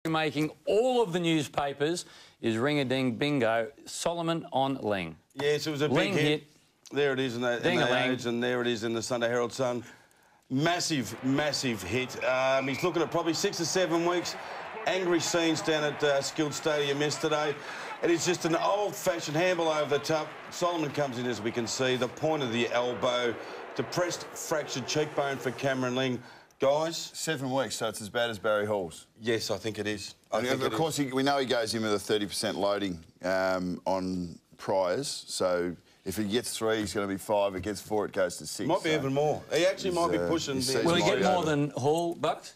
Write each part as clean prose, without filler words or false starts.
Making all of the newspapers is ring-a-ding bingo. Solomon on Ling. Yes, it was a big hit. There it is in the Age, and there it is in the Sunday Herald Sun. Massive, massive hit. He's looking at probably 6 or 7 weeks. Angry scenes down at Skilled Stadium yesterday. It is just an old-fashioned handball over the top. Solomon comes in, as we can see, the point of the elbow. Depressed, fractured cheekbone for Cameron Ling. Guys? 7 weeks, so it's as bad as Barry Hall's. Yes, I think it is. Of course, we know he goes in with a 30% loading on priors, so if he gets 3, he's going to be 5. If he gets 4, it goes to 6. Might be even more. He actually might be pushing. Will he get more than Hall, Bucks?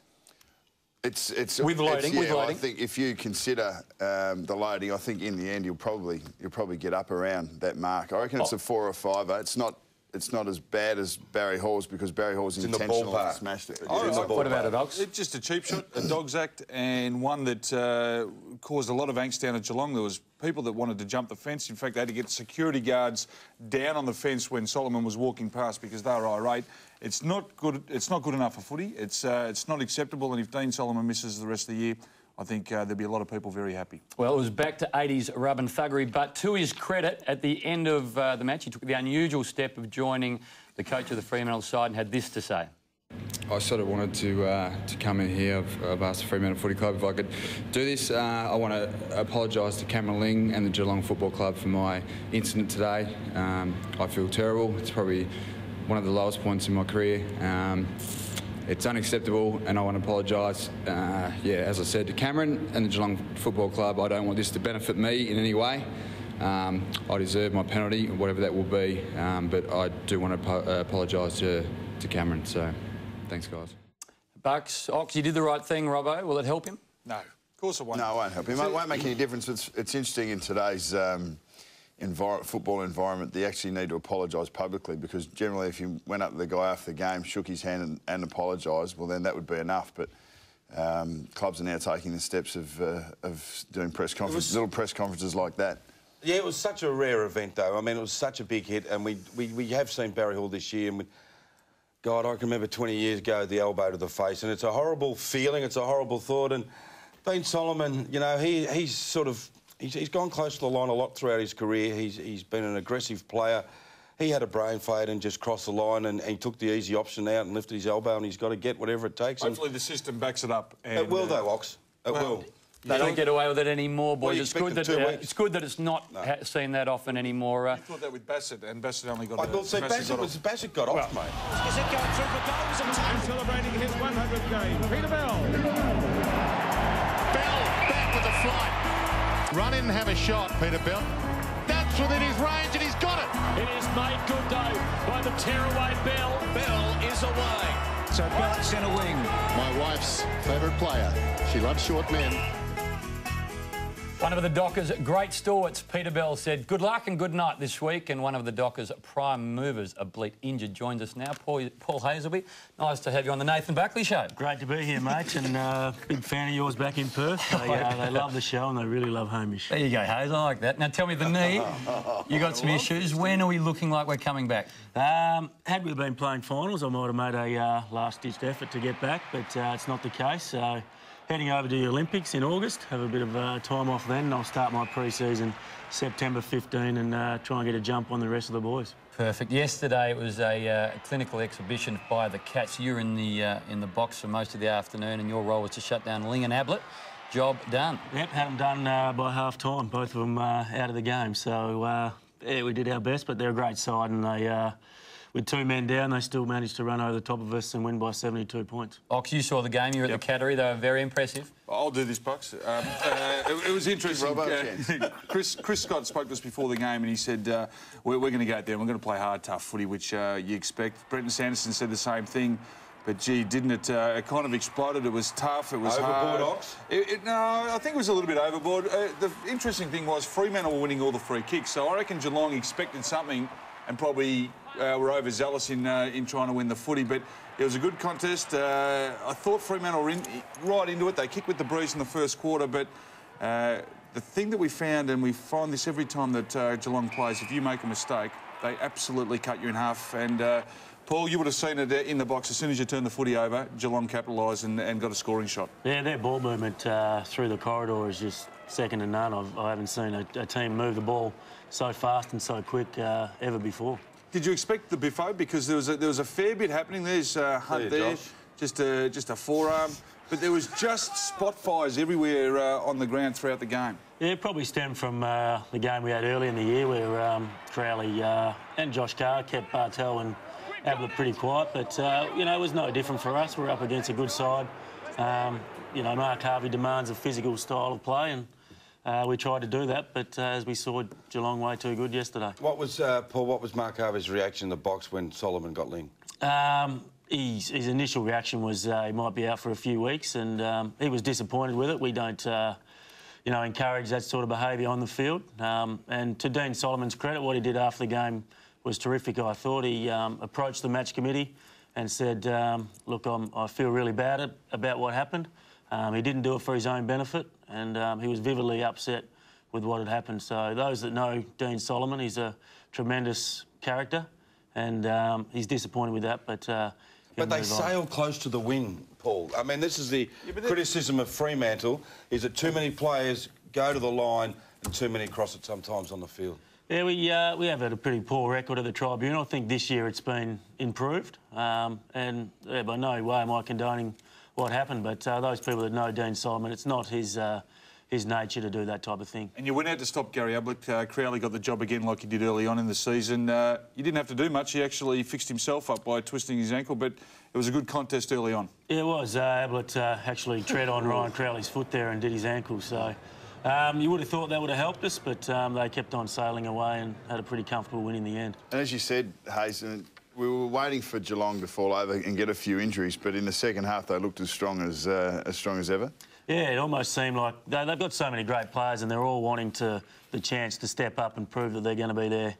It's with loading. Yeah, with loading. I think if you consider the loading, I think in the end you'll probably get up around that mark. I reckon it's a 4 or 5. It's not as bad as Barry Hall's because Barry Hall's intentionally smashed it. What about it, Ox? It's just a cheap shot, a dog's act, and one that caused a lot of angst down at Geelong. There was people that wanted to jump the fence. In fact, they had to get security guards down on the fence when Solomon was walking past because they were irate. It's not good. It's not good enough for footy. It's not acceptable. And if Dean Solomon misses the rest of the year, I think there'll be a lot of people very happy. Well, it was back to 80s rub and thuggery, but to his credit, at the end of the match, he took the unusual step of joining the coach of the Fremantle side and had this to say. I sort of wanted to come in here. I've asked the Fremantle Footy Club if I could do this. I want to apologise to Cameron Ling and the Geelong Football Club for my incident today. I feel terrible. It's probably one of the lowest points in my career. It's unacceptable, and I want to apologise, as I said, to Cameron and the Geelong Football Club. I don't want this to benefit me in any way. I deserve my penalty, whatever that will be, but I do want to apologise to Cameron, so thanks, guys. Bucks, Ox, you did the right thing, Robbo. Will it help him? No, of course it won't. No, it won't help him. It won't make any difference. It's interesting in today's football environment, they actually need to apologise publicly because generally if you went up to the guy after the game, shook his hand and apologised, well then that would be enough. But clubs are now taking the steps of doing press conferences, little press conferences like that. Yeah, it was such a rare event though. I mean, it was such a big hit, and we have seen Barry Hall this year, and God, I can remember 20 years ago, the elbow to the face, and it's a horrible feeling, it's a horrible thought, and Dean Solomon, you know, he's gone close to the line a lot throughout his career. He's been an aggressive player. He had a brain fade and just crossed the line, and he took the easy option out and lifted his elbow, and he's got to get whatever it takes. Hopefully the system backs it up. And, it will, though, Ox. It will. They don't get away with it anymore, boys. It's good that it's not seen that often anymore. You thought that with Bassett, and Bassett only got. I thought Bassett got off, mate. Is it going through for goals and time? Celebrating his 100th game, Peter Bell. Bell back with the flight. Run in and have a shot, Peter Bell. That's within his range, and he's got it. It is made good, though, by the tearaway Bell. Bell is away. So Bell at centre wing. My wife's favourite player. She loves short men. One of the Dockers' great stalwarts, Peter Bell, said good luck and good night this week, and one of the Dockers' prime movers, a bleat injured, joins us now. Paul Haselby, nice to have you on the Nathan Buckley Show. Great to be here, mate, and big fan of yours back in Perth. They love the show and they really love Hamish. There you go, Hayes, I like that. Now tell me, the knee, you got some issues. When are we looking like we're coming back? Had we been playing finals, I might have made a last-ditched effort to get back, but it's not the case. So heading over to the Olympics in August, have a bit of time off then, and I'll start my pre-season September 15 and try and get a jump on the rest of the boys. Perfect. Yesterday it was a clinical exhibition by the Cats. You were in the box for most of the afternoon, and your role was to shut down Ling and Ablett. Job done. Yep, had them done by half-time, both of them out of the game. So, yeah, we did our best, but they're a great side, and they... with 2 men down, they still managed to run over the top of us and win by 72 points. Ox, you saw the game. You were at the Cattery. They were very impressive. I'll do this, Bucks. It was interesting. Chris Scott spoke to us before the game, and he said, we're going to go out there and we're going to play hard, tough footy, which you expect. Brenton Sanderson said the same thing. But, gee, didn't it? It kind of exploded. It was tough. It was hard. Overboard, Ox? No, I think it was a little bit overboard. The interesting thing was Fremantle were winning all the free kicks, so I reckon Geelong expected something and probably were overzealous in trying to win the footy. But it was a good contest. I thought Fremantle were right into it. They kicked with the breeze in the first quarter, but the thing that we found, and we find this every time that Geelong plays, if you make a mistake, they absolutely cut you in half. And Paul, you would have seen it in the box as soon as you turned the footy over. Geelong capitalised and got a scoring shot. Yeah, their ball movement through the corridor is just second to none. I haven't seen a team move the ball so fast and so quick ever before. Did you expect the biffo? Because there was a fair bit happening. There's Hunt there, just a forearm. But there was just spot fires everywhere on the ground throughout the game. Yeah, it probably stemmed from the game we had early in the year where Crowley and Josh Carr kept Bartel and Ablett pretty quiet. But, you know, it was no different for us. We're up against a good side. You know, Mark Harvey demands a physical style of play and we tried to do that, but as we saw, Geelong way too good yesterday. What was, Paul, what was Mark Harvey's reaction in the box when Solomon got linked? His initial reaction was he might be out for a few weeks, and he was disappointed with it. We don't, you know, encourage that sort of behaviour on the field. And to Dean Solomon's credit, what he did after the game was terrific. I thought he approached the match committee and said, look, I feel really bad about what happened. He didn't do it for his own benefit, and he was vividly upset with what had happened. So those that know Dean Solomon, he's a tremendous character, and he's disappointed with that, but they sailed close to the win, Paul. I mean, this is the criticism of Fremantle, is that too many players go to the line and too many cross it sometimes on the field. Yeah, we have had a pretty poor record at the tribunal. I think this year it's been improved, and yeah, by no way am I condoning what happened, but those people that know Dean Solomon, it's not his nature to do that type of thing. And you went out to stop Gary Ablett. Crowley got the job again like he did early on in the season. You didn't have to do much. He actually fixed himself up by twisting his ankle, but it was a good contest early on. Yeah, it was. Ablett actually tread on Ryan Crowley's foot there and did his ankle, so you would have thought that would have helped us, but they kept on sailing away and had a pretty comfortable win in the end. And as you said, Hase, we were waiting for Geelong to fall over and get a few injuries, but in the second half they looked as strong as ever. Yeah, it almost seemed like they've got so many great players and they're all wanting the chance to step up and prove that they're going to be there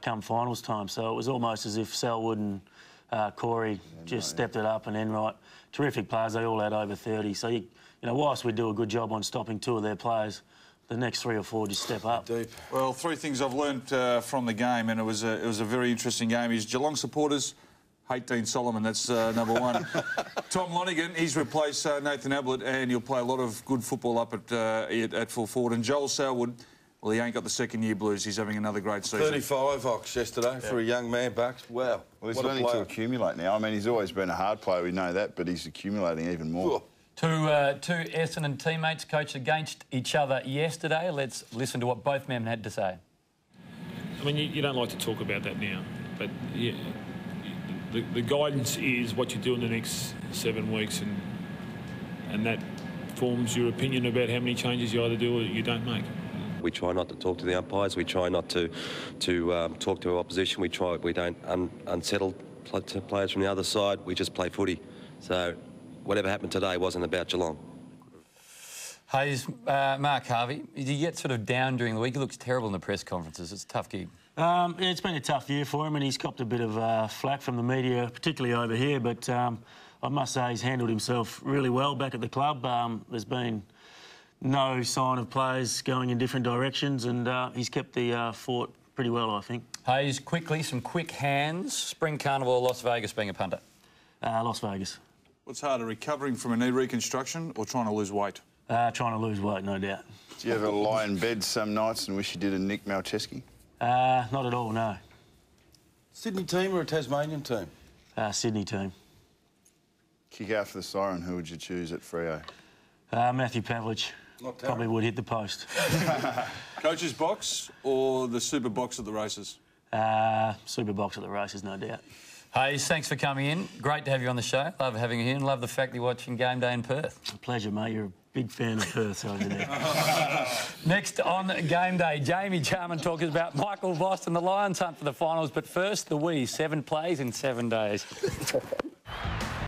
come finals time. So it was almost as if Selwood and Corey just stepped it up, and Enright, terrific players. They all had over 30. So, you know, whilst we do a good job on stopping two of their players, the next 3 or 4 just step up. Deep. Well, 3 things I've learnt from the game, and it was a very interesting game, is Geelong supporters hate Dean Solomon. That's number 1. Tom Lonergan, he's replaced Nathan Ablett, and he'll play a lot of good football up at full forward. And Joel Selwood, well, he ain't got the second-year blues. He's having another great season. 35 Ox yesterday for a young man, Bucks. Wow. Well, he's learning to accumulate now. I mean, he's always been a hard player, we know that, but he's accumulating even more. Two Essendon teammates coached against each other yesterday. Let's listen to what both men had to say. I mean, you don't like to talk about that now, but yeah, the guidance is what you do in the next 7 weeks, and that forms your opinion about how many changes you either do or you don't make. We try not to talk to the umpires. We try not to talk to our opposition. We don't unsettle players from the other side. We just play footy. So whatever happened today wasn't about Geelong. Hase, Mark Harvey, did he get sort of down during the week? He looks terrible in the press conferences. It's a tough gig. Yeah, it's been a tough year for him, and he's copped a bit of flack from the media, particularly over here. But I must say he's handled himself really well back at the club. There's been no sign of players going in different directions, and he's kept the fort pretty well, I think. Hase, quickly, some quick hands. Spring Carnival or Las Vegas being a punter? Las Vegas. What's harder, recovering from a knee reconstruction or trying to lose weight? Trying to lose weight, no doubt. Do you ever lie in bed some nights and wish you did a Nick Malcheski? Not at all, no. Sydney team or a Tasmanian team? Sydney team. Kick after the siren, who would you choose at Freo? Matthew Pavlich. Probably would hit the post. Coach's box or the super box at the races? Super box at the races, no doubt. Hase, thanks for coming in. Great to have you on the show. Love having you here and love the fact that you're watching Game Day in Perth. A pleasure, mate. You're a big fan of Perth over there. Next on Game Day, Jamie Charman talks about Michael Voss and the Lions hunt for the finals. But first, the 7 plays in 7 days.